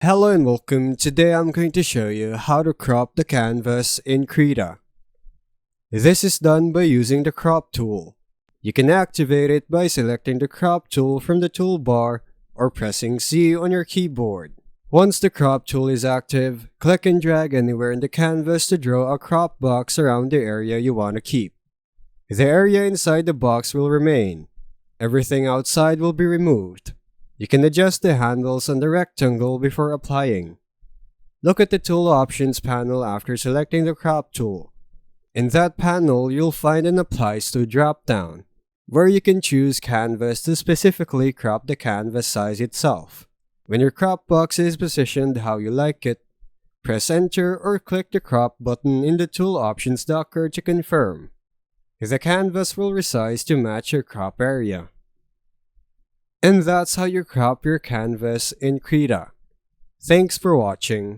Hello and welcome. Today I'm going to show you how to crop the canvas in Krita. This is done by using the crop tool. You can activate it by selecting the crop tool from the toolbar or pressing C on your keyboard. Once the crop tool is active, click and drag anywhere in the canvas to draw a crop box around the area you want to keep. The area inside the box will remain. Everything outside will be removed. You can adjust the handles on the rectangle before applying. Look at the tool options panel after selecting the crop tool. In that panel, you'll find an Applies to drop-down, where you can choose canvas to specifically crop the canvas size itself. When your crop box is positioned how you like it, press Enter or click the crop button in the tool options docker to confirm. The canvas will resize to match your crop area. And that's how you crop your canvas in Krita. Thanks for watching.